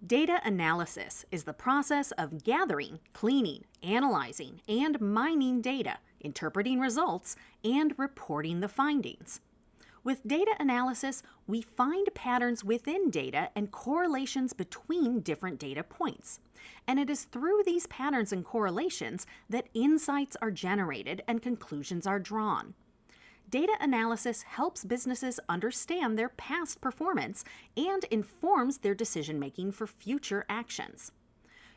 Data analysis is the process of gathering, cleaning, analyzing, and mining data, interpreting results, and reporting the findings. With data analysis, we find patterns within data and correlations between different data points. And it is through these patterns and correlations that insights are generated and conclusions are drawn. Data analysis helps businesses understand their past performance and informs their decision-making for future actions.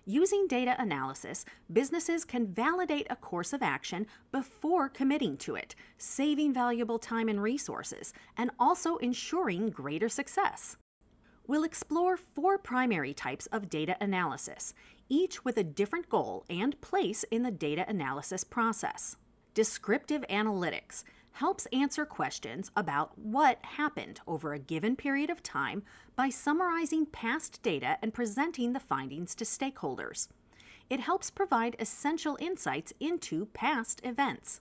Using data analysis, businesses can validate a course of action before committing to it, saving valuable time and resources, and also ensuring greater success. We'll explore 4 primary types of data analysis, each with a different goal and place in the data analysis process. Descriptive analytics helps answer questions about what happened over a given period of time by summarizing past data and presenting the findings to stakeholders. It helps provide essential insights into past events.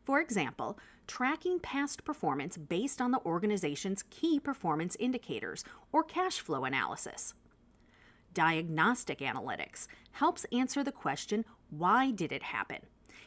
For example, tracking past performance based on the organization's key performance indicators or cash flow analysis. Diagnostic analytics helps answer the question, why did it happen?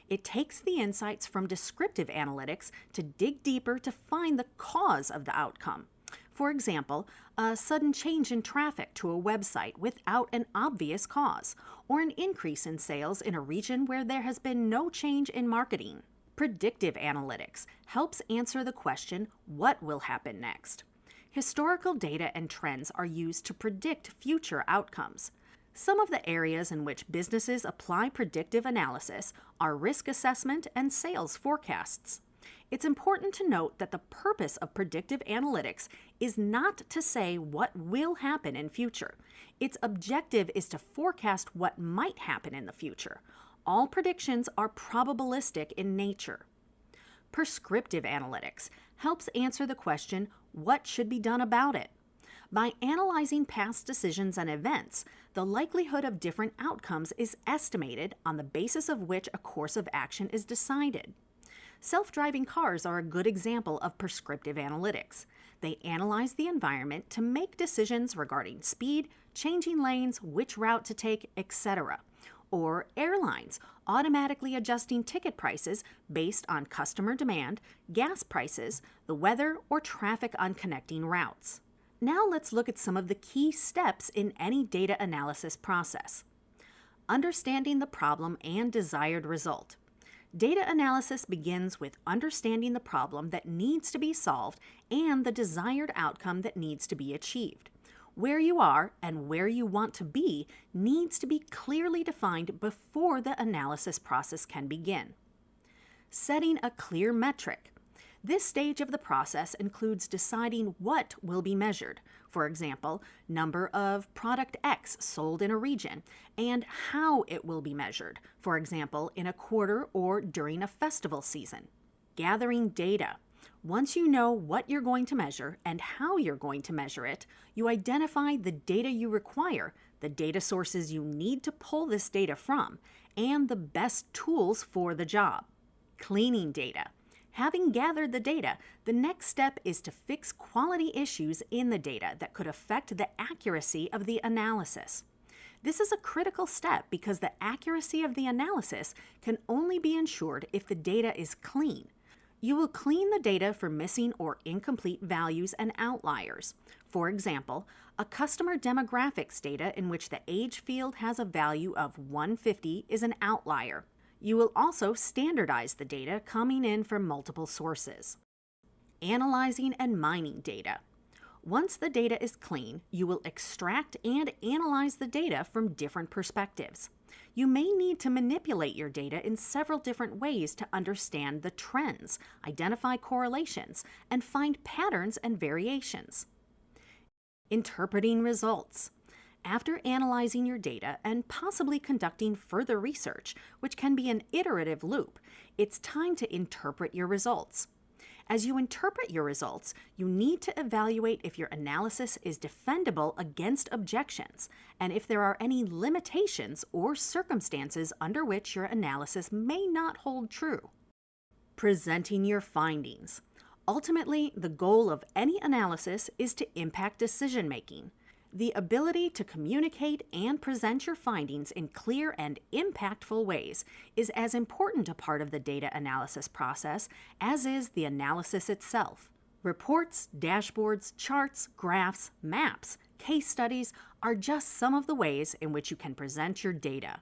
It takes the insights from descriptive analytics to dig deeper to find the cause of the outcome. For example, a sudden change in traffic to a website without an obvious cause, or an increase in sales in a region where there has been no change in marketing. Predictive analytics helps answer the question, what will happen next? Historical data and trends are used to predict future outcomes. Some of the areas in which businesses apply predictive analysis are risk assessment and sales forecasts. It's important to note that the purpose of predictive analytics is not to say what will happen in future. Its objective is to forecast what might happen in the future. All predictions are probabilistic in nature. Prescriptive analytics helps answer the question, what should be done about it? By analyzing past decisions and events, the likelihood of different outcomes is estimated on the basis of which a course of action is decided. Self-driving cars are a good example of prescriptive analytics. They analyze the environment to make decisions regarding speed, changing lanes, which route to take, etc. Or airlines, automatically adjusting ticket prices based on customer demand, gas prices, the weather, or traffic on connecting routes. Now let's look at some of the key steps in any data analysis process. Understanding the problem and desired result. Data analysis begins with understanding the problem that needs to be solved and the desired outcome that needs to be achieved. Where you are and where you want to be needs to be clearly defined before the analysis process can begin. Setting a clear metric. This stage of the process includes deciding what will be measured, for example, number of product X sold in a region, and how it will be measured, for example, in a quarter or during a festival season. Gathering data. Once you know what you're going to measure and how you're going to measure it, you identify the data you require, the data sources you need to pull this data from, and the best tools for the job. Cleaning data. Having gathered the data, the next step is to fix quality issues in the data that could affect the accuracy of the analysis. This is a critical step because the accuracy of the analysis can only be ensured if the data is clean. You will clean the data for missing or incomplete values and outliers. For example, a customer demographics data in which the age field has a value of 150 is an outlier. You will also standardize the data coming in from multiple sources. Analyzing and mining data. Once the data is clean, you will extract and analyze the data from different perspectives. You may need to manipulate your data in several different ways to understand the trends, identify correlations, and find patterns and variations. Interpreting results. After analyzing your data and possibly conducting further research, which can be an iterative loop, it's time to interpret your results. As you interpret your results, you need to evaluate if your analysis is defendable against objections and if there are any limitations or circumstances under which your analysis may not hold true. Presenting your findings. Ultimately, the goal of any analysis is to impact decision-making. The ability to communicate and present your findings in clear and impactful ways is as important a part of the data analysis process as is the analysis itself. Reports, dashboards, charts, graphs, maps, case studies are just some of the ways in which you can present your data.